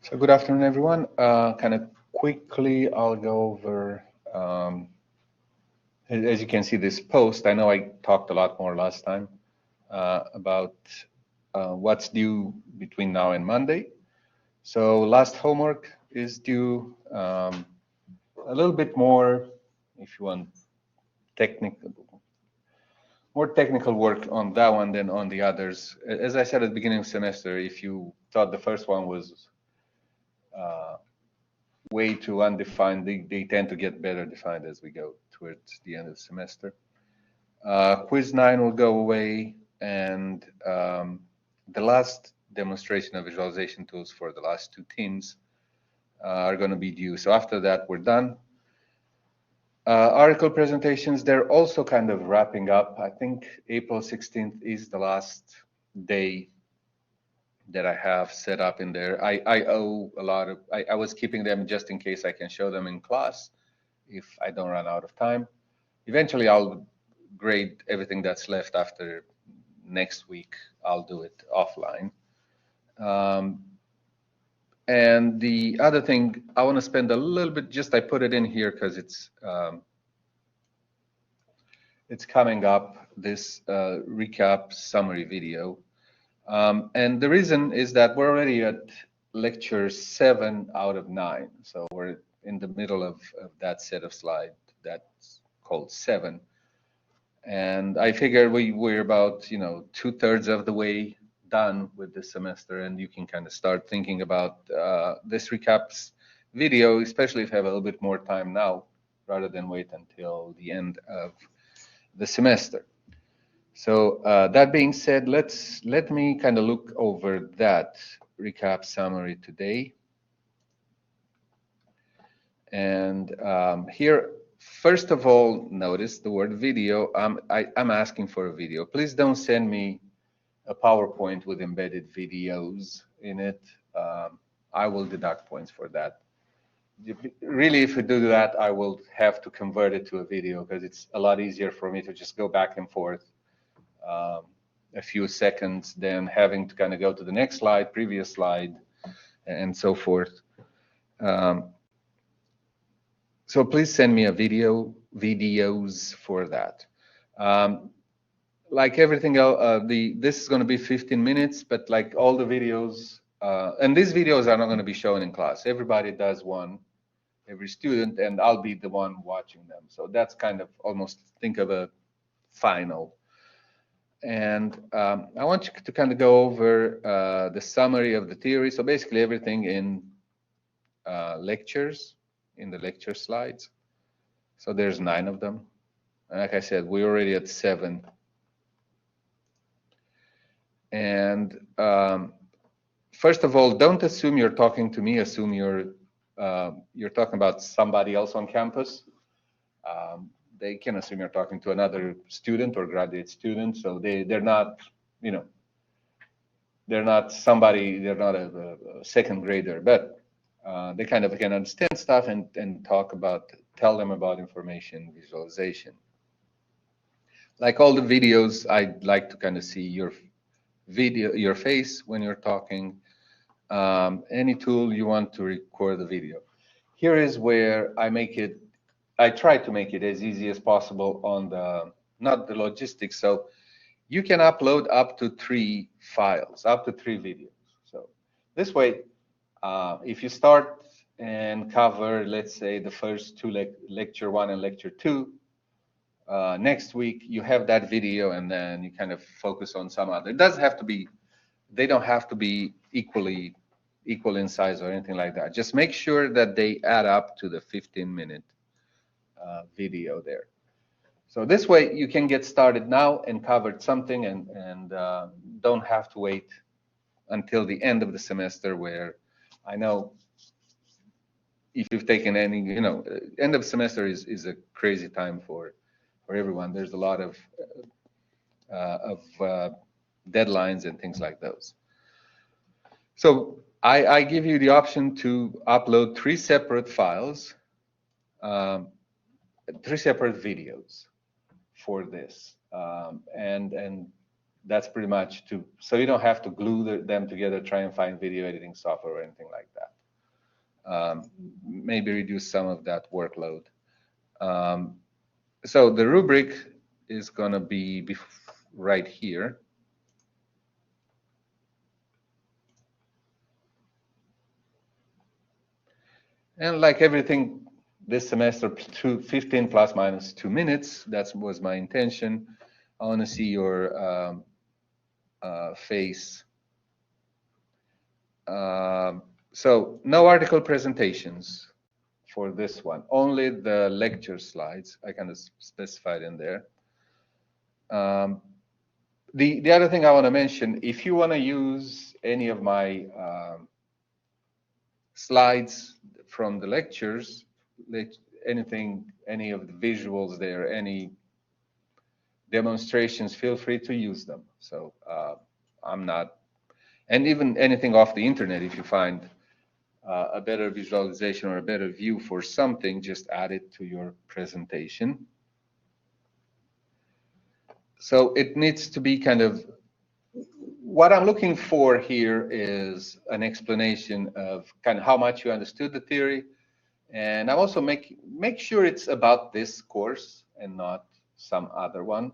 So good afternoon, everyone. Kind of quickly, I'll go over, as you can see this post, I know I talked a lot more last time about what's due between now and Monday. So last homework is due, a little bit more, if you want, technical, more technical work on that one than on the others. As I said at the beginning of the semester, if you thought the first one was way too undefined, they tend to get better defined as we go towards the end of the semester. Quiz 9 will go away, and the last demonstration of visualization tools for the last two teams are going to be due. So after that, we're done. Article presentations, they're also kind of wrapping up. I think April 16th is the last day that I have set up in there. I owe a lot of, I was keeping them just in case I can show them in class if I don't run out of time. Eventually, I'll grade everything that's left after next week. I'll do it offline. And the other thing, I want to spend a little bit, just I put it in here because it's coming up, this recap summary video. And the reason is that we're already at lecture 7 out of 9. So we're in the middle of that set of slides that's called 7. And I figured we're about, 2/3 of the way done with this semester, and you can kind of start thinking about this recaps video, especially if you have a little bit more time now, rather than wait until the end of the semester. So that being said, let me kind of look over that recap summary today. And here, first of all, notice the word video. I'm asking for a video. Please don't send me a PowerPoint with embedded videos in it. I will deduct points for that. Really, if you do that, I will have to convert it to a video because it's a lot easier for me to just go back and forth a few seconds than having to kind of go to the next slide, previous slide, and so forth. So please send me a videos for that. Like everything else, this is going to be 15 minutes, but like all the videos, and these videos are not going to be shown in class. Everybody does one, every student, and I'll be the one watching them. So that's kind of almost think of a final. And I want you to kind of go over the summary of the theory. So basically everything in lectures, in the lecture slides. So there's 9 of them. And like I said, we're already at 7. And first of all, don't assume you're talking to me. Assume you're talking about somebody else on campus. They can assume you're talking to another student or graduate student. So they're not, they're not somebody, they're not a second grader, but they kind of can understand stuff and tell them about information visualization. Like all the videos, I'd like to kind of see your face when you're talking. Any tool you want to record the video. Here is where I try to make it as easy as possible on not the logistics. So you can upload up to 3 files, up to 3 videos. So this way, if you start and cover, let's say, the first 2, lecture 1 and lecture 2, next week you have that video, and then you kind of focus on some other. It doesn't have to be, they don't have to be equal in size or anything like that. Just make sure that they add up to the 15-minute video there. So this way you can get started now and covered something, and don't have to wait until the end of the semester, where I know if you've taken any, end of semester is a crazy time for everyone. There's a lot of deadlines and things like those. So I give you the option to upload 3 separate files, 3 separate videos for this, and that's pretty much so you don't have to glue them together, try and find video editing software or anything like that. maybe reduce some of that workload. So the rubric is going to be right here. And like everything this semester, 15 plus minus 2 minutes, that was my intention. I want to see your face. So no article presentations for this one, only the lecture slides. I kind of specified in there. The other thing I want to mention, if you want to use any of my slides from the lectures, anything, any of the visuals there, any demonstrations, feel free to use them. So I'm not, and even anything off the internet, if you find a better visualization or a better view for something, just add it to your presentation. So it needs to be kind of, what I'm looking for here is an explanation of kind of how much you understood the theory. And I also make sure it's about this course and not some other one.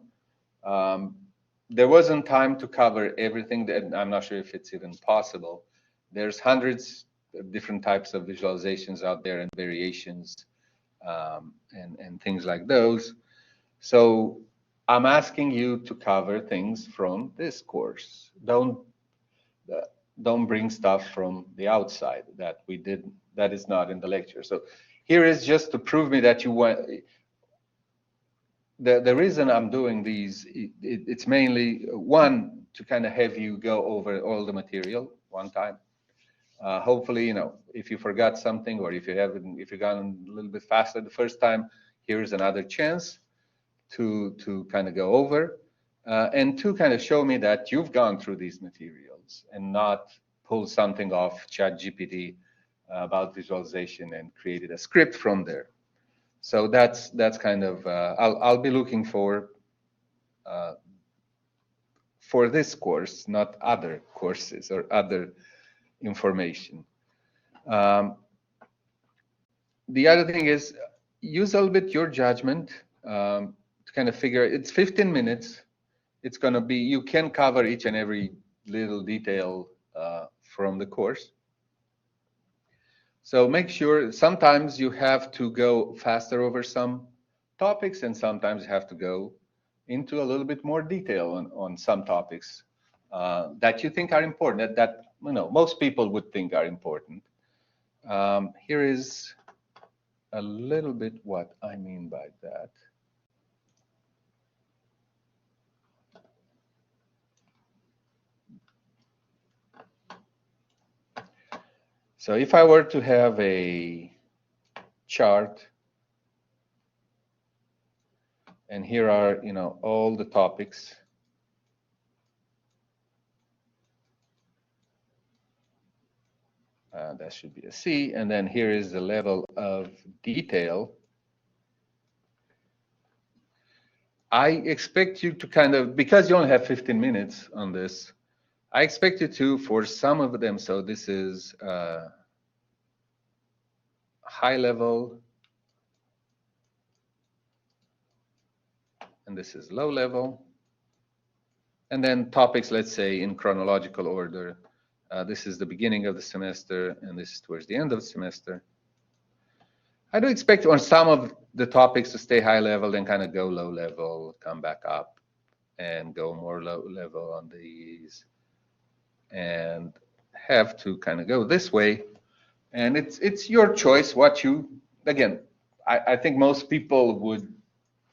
There wasn't time to cover everything, that I'm not sure if it's even possible. There's hundreds of different types of visualizations out there and variations and things like those. So I'm asking you to cover things from this course. Don't bring stuff from the outside that we did, that is not in the lecture. So here is just to prove me that you want. The reason I'm doing these, it's mainly one, to kind of have you go over all the material one time. Hopefully, you know, if you forgot something or if you've gone a little bit faster the first time, here's another chance to kind of go over, and to kind of show me that you've gone through these materials and not pull something off ChatGPT about visualization and created a script from there. So that's kind of I'll be looking for this course, not other courses or other information. The other thing is, use a little bit your judgment to kind of figure. It's 15 minutes. It's going to be, you can cover each and every little detail from the course. So make sure, sometimes you have to go faster over some topics, and sometimes you have to go into a little bit more detail on some topics that you think are important, that you know most people would think are important. Here is a little bit what I mean by that. So if I were to have a chart, and here are, you know, all the topics. That should be a C, and then here is the level of detail. I expect you to kind of, because you only have 15 minutes on this, I expect you to, for some of them, so this is high level, and this is low level, and then topics, let's say in chronological order. This is the beginning of the semester, and this is towards the end of the semester. I do expect on some of the topics to stay high level, then kind of go low level, come back up, and go more low level on these, and have to kind of go this way. And it's your choice what you, again, I think most people would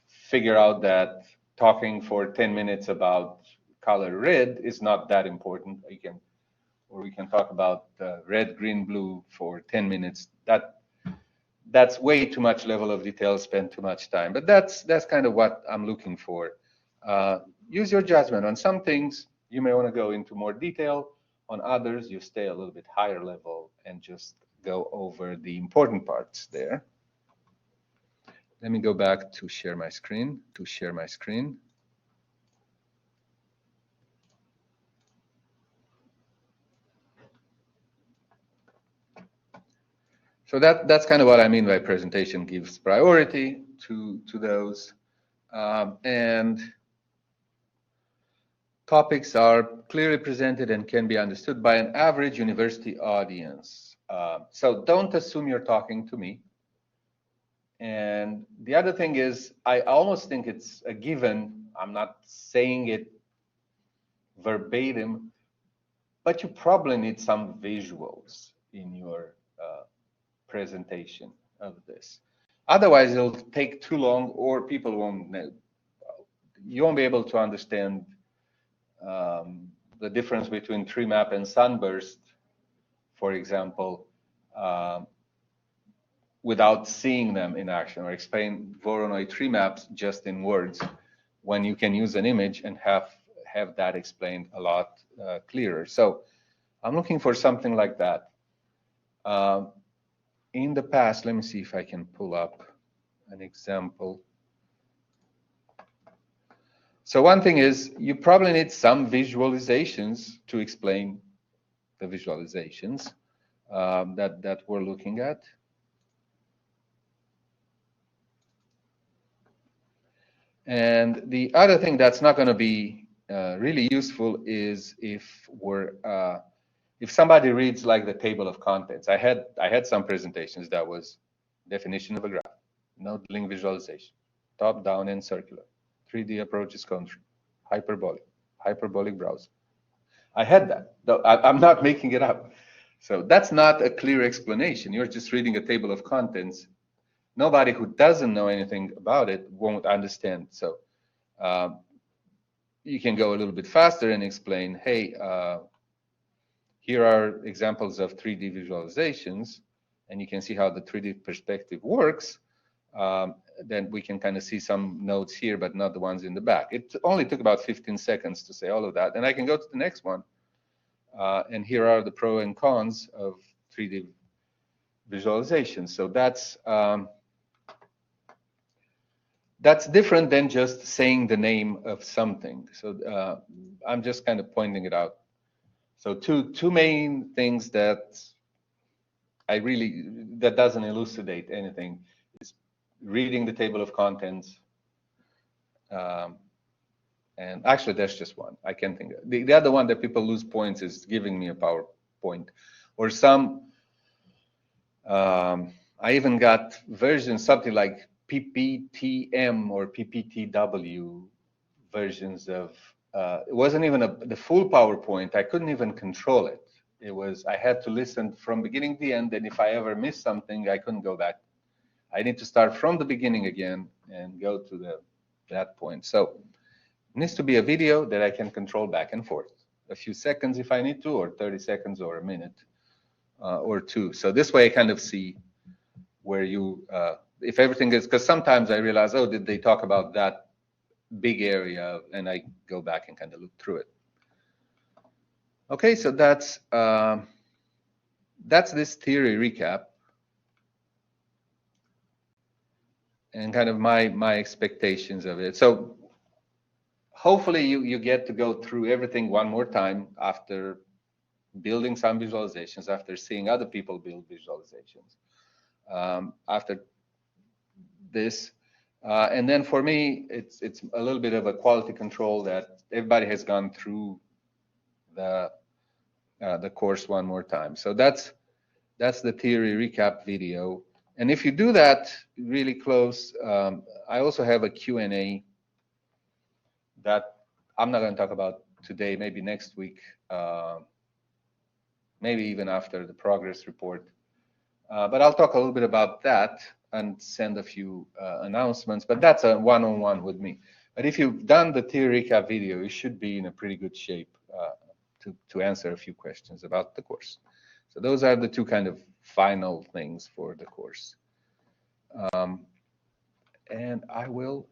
figure out that talking for 10 minutes about color red is not that important. We can talk about red, green, blue for 10 minutes. That's way too much level of detail, spend too much time. But that's kind of what I'm looking for. Use your judgment. On some things, you may want to go into more detail. On others, you stay a little bit higher level and just go over the important parts there. Let me go back to share my screen, So that's kind of what I mean by presentation gives priority to those. And topics are clearly presented and can be understood by an average university audience. So don't assume you're talking to me. And the other thing is, I almost think it's a given. I'm not saying it verbatim, but you probably need some visuals in your presentation of this. Otherwise, it'll take too long, or people won't know. You won't be able to understand the difference between tree map and sunburst, for example, without seeing them in action, or explain Voronoi tree maps just in words, when you can use an image and have that explained a lot clearer. So I'm looking for something like that. In the past, let me see if I can pull up an example. So one thing is, you probably need some visualizations to explain the visualizations that we're looking at. And the other thing that's not going to be really useful is if somebody reads like the table of contents. I had some presentations that was definition of a graph, node link visualization, top, down, and circular, 3D approaches country, hyperbolic browser. I had that. I'm not making it up. So that's not a clear explanation. You're just reading a table of contents. Nobody who doesn't know anything about it won't understand. So you can go a little bit faster and explain, hey, here are examples of 3D visualizations, and you can see how the 3D perspective works. Then we can kind of see some nodes here, but not the ones in the back. It only took about 15 seconds to say all of that. And I can go to the next one. And here are the pros and cons of 3D visualization. So that's different than just saying the name of something. So I'm just kind of pointing it out. So two main things that that doesn't elucidate anything is reading the table of contents. And actually, there's just one. I can't think of the other one that people lose points is giving me a PowerPoint, or some. I even got versions, something like PPTM or PPTW versions of. It wasn't even the full PowerPoint. I couldn't even control it. I had to listen from beginning to the end, and if I ever missed something, I couldn't go back. I need to start from the beginning again and go to that point. So it needs to be a video that I can control back and forth, a few seconds if I need to, or 30 seconds or a minute or two. So this way I kind of see where if everything is, because sometimes I realize, oh, did they talk about that big area? And I go back and kind of look through it. Okay, so that's this theory recap. And kind of my expectations of it. So hopefully you get to go through everything one more time after building some visualizations, after seeing other people build visualizations, after this. And then for me, it's a little bit of a quality control that everybody has gone through the course one more time. So that's the theory recap video. And if you do that really close, I also have a Q&A that I'm not going to talk about today, maybe next week, maybe even after the progress report. But I'll talk a little bit about that and send a few announcements, but that's a one-on-one with me. But if you've done the theory recap video, you should be in a pretty good shape to answer a few questions about the course. So those are the two kind of final things for the course. And I will